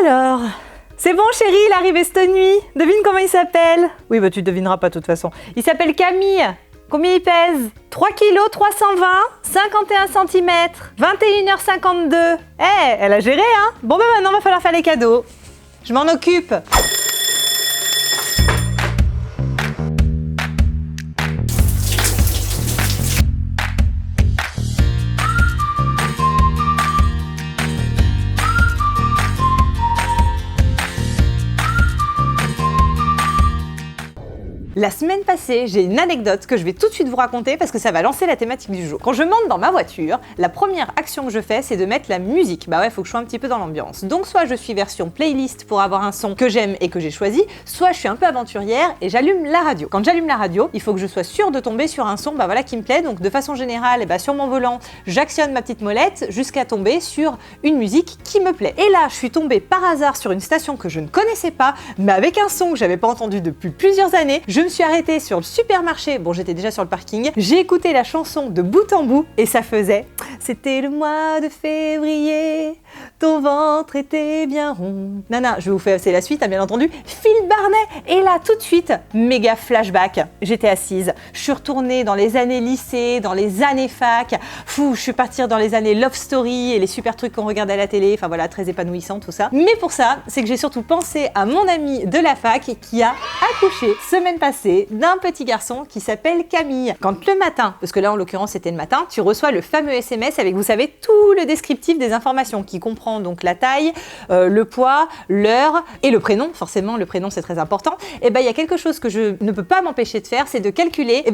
Alors, c'est bon chérie, il est arrivé cette nuit. Devine comment il s'appelle? Oui, bah tu devineras pas de toute façon. Il s'appelle Camille. Combien il pèse? 3 kg 320, 51 cm, 21h52. Elle a géré, hein? Bon bah maintenant, va falloir faire les cadeaux. Je m'en occupe. La semaine passée, j'ai une anecdote que je vais tout de suite vous raconter parce que ça va lancer la thématique du jour. Quand je monte dans ma voiture, la première action que je fais, c'est de mettre la musique. Bah ouais, faut que je sois un petit peu dans l'ambiance. Donc soit je suis version playlist pour avoir un son que j'aime et que j'ai choisi, soit je suis un peu aventurière et j'allume la radio. Quand j'allume la radio, il faut que je sois sûre de tomber sur un son qui me plaît. Donc de façon générale, sur mon volant, j'actionne ma petite molette jusqu'à tomber sur une musique qui me plaît. Et là, je suis tombée par hasard sur une station que je ne connaissais pas, mais avec un son que j'avais pas entendu depuis plusieurs années. Je me suis arrêtée sur le supermarché, bon j'étais déjà sur le parking, j'ai écouté la chanson de bout en bout et ça faisait « C'était le mois de février, ton ventre était bien rond ». Nana, je vais vous faire c'est la suite, hein, bien entendu, Phil Barnet. Et là tout de suite, méga flashback, j'étais assise, je suis retournée dans les années lycée, dans les années fac, je suis partie dans les années love story et les super trucs qu'on regardait à la télé, enfin voilà, très épanouissant tout ça. Mais pour ça, c'est que j'ai surtout pensé à mon ami de la fac qui a accouché semaine passée d'un petit garçon qui s'appelle Camille. Quand le matin, parce que là en l'occurrence c'était le matin, tu reçois le fameux SMS avec, vous savez, tout le descriptif des informations qui comprend donc la taille, le poids, l'heure et le prénom. Forcément, le prénom c'est très important. Et il y a quelque chose que je ne peux pas m'empêcher de faire, c'est de calculer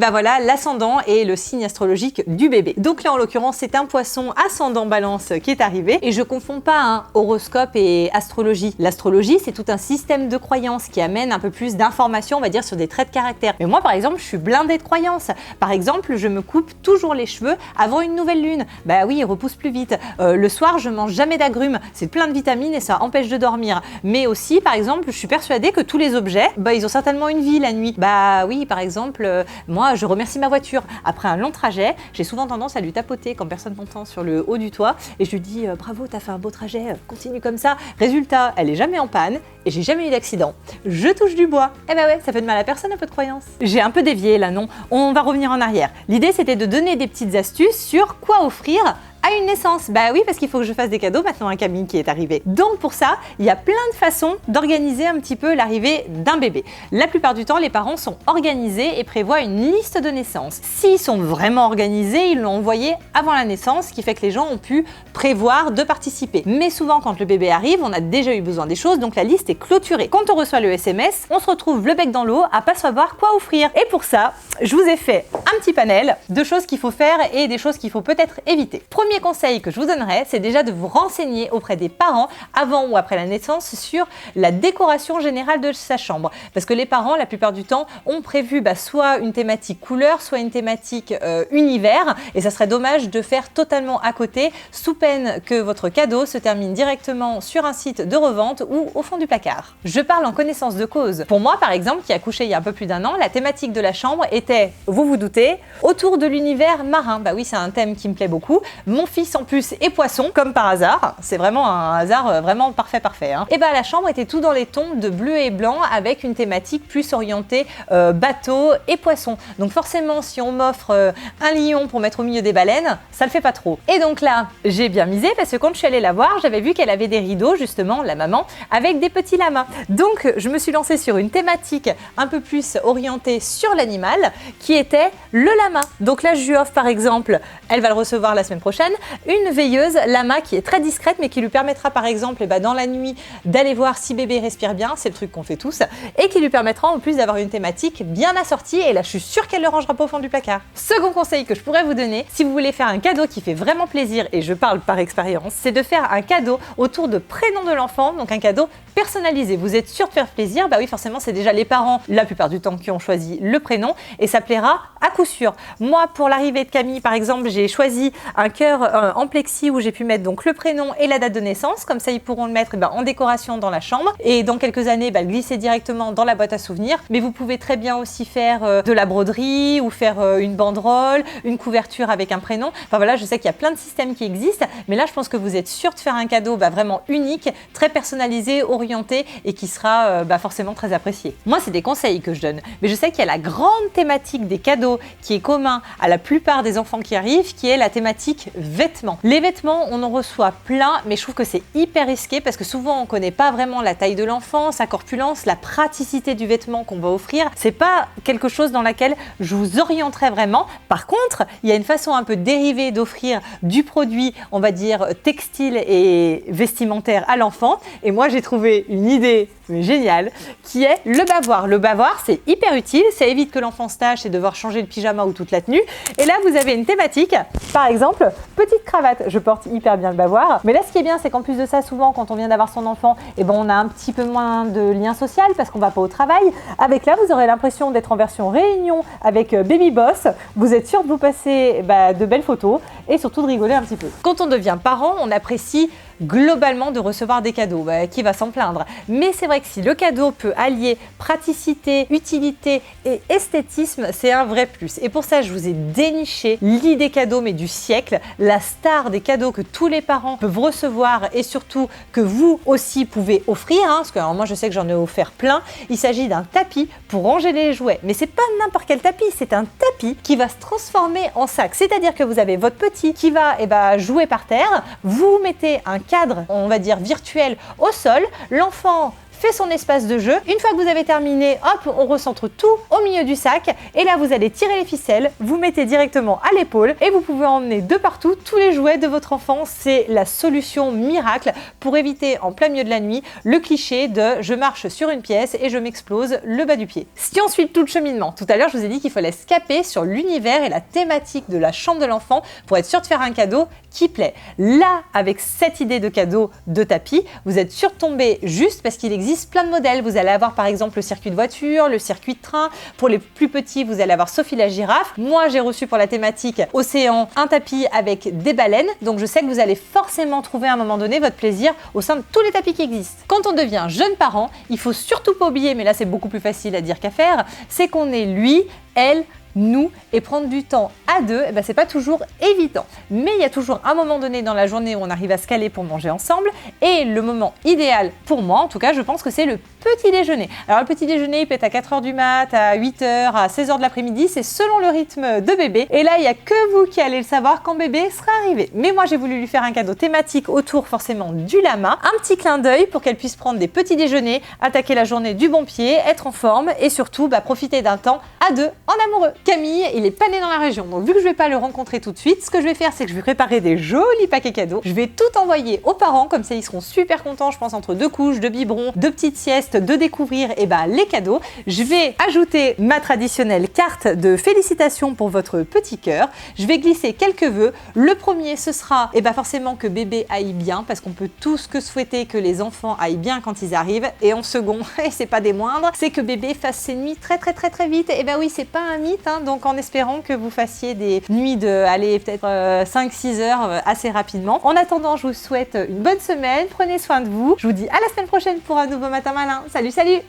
l'ascendant et le signe astrologique du bébé. Donc là en l'occurrence c'est un poisson ascendant balance qui est arrivé et je confonds pas horoscope et astrologie. L'astrologie c'est tout un système de croyances qui amène un peu plus d'informations, on va dire, sur des traits de caractère. Mais moi par exemple je suis blindée de croyances. Par exemple je me coupe toujours les cheveux avant une nouvelle lune. Bah oui, ils repoussent plus vite. Le soir je mange jamais d'agrumes, c'est plein de vitamines et ça empêche de dormir. Mais aussi par exemple je suis persuadée que tous les objets, ils ont certainement une vie la nuit. Bah oui, par exemple moi je remercie ma voiture. Après un long trajet, j'ai souvent tendance à lui tapoter quand personne m'entend sur le haut du toit et je lui dis bravo, t'as fait un beau trajet, continue comme ça. Résultat, elle est jamais en panne et j'ai jamais eu d'accident. Je touche du bois. Eh ben ouais, ça fait de mal à personne un peu de croyance. J'ai un peu dévié là, non? On va revenir en arrière. L'idée c'était de donner des petites astuces sur quoi offrir à une naissance. Bah oui, parce qu'il faut que je fasse des cadeaux maintenant à Camille qui est arrivée. Donc pour ça, il y a plein de façons d'organiser un petit peu l'arrivée d'un bébé. La plupart du temps, les parents sont organisés et prévoient une liste de naissance. S'ils sont vraiment organisés, ils l'ont envoyé avant la naissance, ce qui fait que les gens ont pu prévoir de participer. Mais souvent, quand le bébé arrive, on a déjà eu besoin des choses, donc la liste est clôturée. Quand on reçoit le SMS, on se retrouve le bec dans l'eau à pas savoir quoi offrir. Et pour ça, je vous ai fait un petit panel de choses qu'il faut faire et des choses qu'il faut peut-être éviter. Premier conseil que je vous donnerais, c'est déjà de vous renseigner auprès des parents avant ou après la naissance sur la décoration générale de sa chambre. Parce que les parents, la plupart du temps, ont prévu soit une thématique couleur, soit une thématique univers. Et ça serait dommage de faire totalement à côté, sous peine que votre cadeau se termine directement sur un site de revente ou au fond du placard. Je parle en connaissance de cause. Pour moi, par exemple, qui a accouché il y a un peu plus d'un an, la thématique de la chambre était, vous vous doutez, autour de l'univers marin. Bah oui, c'est un thème qui me plaît beaucoup. Mon fils en plus est poisson, comme par hasard. C'est vraiment un hasard vraiment parfait. Et la chambre était tout dans les tons de bleu et blanc avec une thématique plus orientée bateau et poisson. Donc forcément, si on m'offre un lion pour mettre au milieu des baleines, ça le fait pas trop. Et donc là, j'ai bien misé parce que quand je suis allée la voir, j'avais vu qu'elle avait des rideaux, justement, la maman, avec des petits lamas. Donc je me suis lancée sur une thématique un peu plus orientée sur l'animal qui était le lama. Donc là, je lui offre par exemple, elle va le recevoir la semaine prochaine, une veilleuse lama qui est très discrète mais qui lui permettra par exemple dans la nuit d'aller voir si bébé respire bien, c'est le truc qu'on fait tous, et qui lui permettra en plus d'avoir une thématique bien assortie et là je suis sûre qu'elle le rangera pas au fond du placard. Second conseil que je pourrais vous donner, si vous voulez faire un cadeau qui fait vraiment plaisir, et je parle par expérience, c'est de faire un cadeau autour de prénom de l'enfant, donc un cadeau personnalisé. Vous êtes sûr de faire plaisir? Bah oui, forcément c'est déjà les parents la plupart du temps qui ont choisi le prénom et ça plaira à coup sûr. Moi pour l'arrivée de Camille par exemple, j'ai choisi un cœur en plexi où j'ai pu mettre donc le prénom et la date de naissance. Comme ça, ils pourront le mettre en décoration dans la chambre. Et dans quelques années, le glisser directement dans la boîte à souvenirs. Mais vous pouvez très bien aussi faire de la broderie ou faire une banderole, une couverture avec un prénom. Enfin voilà, je sais qu'il y a plein de systèmes qui existent. Mais là, je pense que vous êtes sûr de faire un cadeau vraiment unique, très personnalisé, orienté et qui sera forcément très apprécié. Moi, c'est des conseils que je donne. Mais je sais qu'il y a la grande thématique des cadeaux qui est commun à la plupart des enfants qui arrivent, qui est la thématique vêtements. Les vêtements, on en reçoit plein, mais je trouve que c'est hyper risqué parce que souvent, on ne connaît pas vraiment la taille de l'enfant, sa corpulence, la praticité du vêtement qu'on va offrir. C'est pas quelque chose dans laquelle je vous orienterai vraiment. Par contre, il y a une façon un peu dérivée d'offrir du produit, on va dire textile et vestimentaire à l'enfant. Et moi, j'ai trouvé une idée géniale qui est le bavoir. Le bavoir, c'est hyper utile, ça évite que l'enfant se tâche et devoir changer de pyjama ou toute la tenue. Et là, vous avez une thématique, par exemple, petite cravate. Je porte hyper bien le bavoir. Mais là, ce qui est bien, c'est qu'en plus de ça, souvent, quand on vient d'avoir son enfant, on a un petit peu moins de lien social parce qu'on va pas au travail. Avec là, vous aurez l'impression d'être en version réunion avec Baby Boss. Vous êtes sûr de vous passer de belles photos et surtout de rigoler un petit peu. Quand on devient parent, on apprécie globalement de recevoir des cadeaux. Qui va s'en plaindre? Mais c'est vrai que si le cadeau peut allier praticité, utilité et esthétisme, c'est un vrai plus. Et pour ça, je vous ai déniché l'idée cadeau mais du siècle, la star des cadeaux que tous les parents peuvent recevoir et surtout que vous aussi pouvez offrir. Parce que moi, je sais que j'en ai offert plein. Il s'agit d'un tapis pour ranger les jouets. Mais c'est pas n'importe quel tapis, c'est un tapis qui va se transformer en sac. C'est-à-dire que vous avez votre petit qui va jouer par terre. Vous mettez un cadre, on va dire virtuel, au sol. L'enfant fait son espace de jeu. Une fois que vous avez terminé, hop, on recentre tout au milieu du sac. Et là, vous allez tirer les ficelles, vous mettez directement à l'épaule et vous pouvez emmener de partout tous les jouets de votre enfant. C'est la solution miracle pour éviter en plein milieu de la nuit le cliché de je marche sur une pièce et je m'explose le bas du pied. Si on suit tout le cheminement, tout à l'heure, je vous ai dit qu'il fallait se caper sur l'univers et la thématique de la chambre de l'enfant pour être sûr de faire un cadeau qui plaît. Là, avec cette idée de cadeau de tapis, vous êtes sûr de tomber juste parce qu'il existe plein de modèles. Vous allez avoir par exemple le circuit de voiture, le circuit de train. Pour les plus petits, vous allez avoir Sophie la girafe. Moi, j'ai reçu pour la thématique océan un tapis avec des baleines. Donc, je sais que vous allez forcément trouver à un moment donné votre plaisir au sein de tous les tapis qui existent. Quand on devient jeune parent, il faut surtout pas oublier, mais là, c'est beaucoup plus facile à dire qu'à faire, c'est qu'on est lui, elle, nous, et prendre du temps à deux, c'est pas toujours évident. Mais il y a toujours un moment donné dans la journée où on arrive à se caler pour manger ensemble. Et le moment idéal pour moi, en tout cas, je pense que c'est le petit déjeuner. Alors le petit déjeuner, il peut être à 4h du mat, à 8h, à 16h de l'après-midi, c'est selon le rythme de bébé. Et là, il n'y a que vous qui allez le savoir quand bébé sera arrivé. Mais moi, j'ai voulu lui faire un cadeau thématique autour forcément du lama. Un petit clin d'œil pour qu'elle puisse prendre des petits déjeuners, attaquer la journée du bon pied, être en forme et surtout profiter d'un temps à deux en amoureux. Camille, il est pas né dans la région, donc vu que je vais pas le rencontrer tout de suite, ce que je vais faire, c'est que je vais préparer des jolis paquets cadeaux. Je vais tout envoyer aux parents, comme ça ils seront super contents, je pense, entre deux couches, deux biberons, deux petites siestes, de découvrir les cadeaux. Je vais ajouter ma traditionnelle carte de félicitations pour votre petit cœur. Je vais glisser quelques vœux. Le premier, ce sera forcément que bébé aille bien, parce qu'on peut tous que souhaiter que les enfants aillent bien quand ils arrivent. Et en second, et c'est pas des moindres, c'est que bébé fasse ses nuits très très très très vite. Et oui, c'est pas un mythe, donc en espérant que vous fassiez des nuits de, peut-être 5-6 heures assez rapidement. En attendant, je vous souhaite une bonne semaine, prenez soin de vous. Je vous dis à la semaine prochaine pour un nouveau Matin Malin. Salut, salut!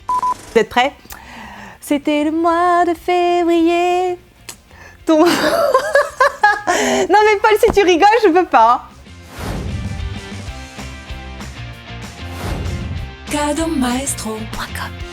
Vous êtes prêts? C'était le mois de février. Non mais Paul, si tu rigoles, je peux pas. Cadeaumaestro.com